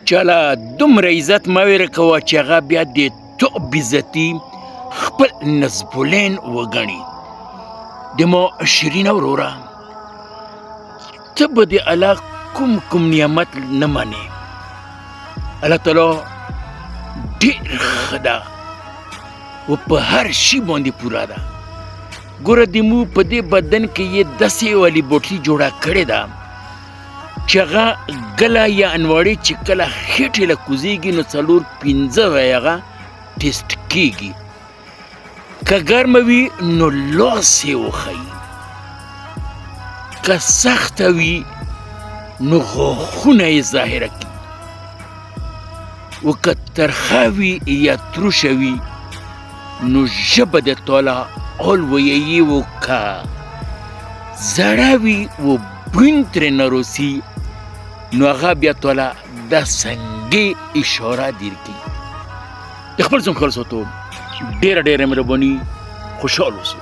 چاله دومره عزت مه ورکوه چې هغه بیا د تو بېزتي خپل نصبالعین وګڼي. د ما شیرینه وروره، ته به د الله کوم نعمت نه منې. الله تعالی ډېر ښه ده و په هر شي باندې پوره ده. ګوره د مو په دې بدن کې یې داسې والی بوټلي جوړه کړې ده چې هغه ګله یا انواړې چې کله خېټې له کوزېږي نو 4-5 وی هغه ټیسټ کېږي. که ګرمه وي نو لاس یې وښیي، که سخته وي نو غاښونه یې ظاهره کړي، و که ترخه وي یا تروشه وي نو ژبه د تعالی الوییي و که زړه وي و بوین ترې نه روسي نو هغه بیا تعالی د سنګې اشاره درکړي. د خپل ځان خیال ساتو. ډېره مهرباني. خوشحال اوسئ.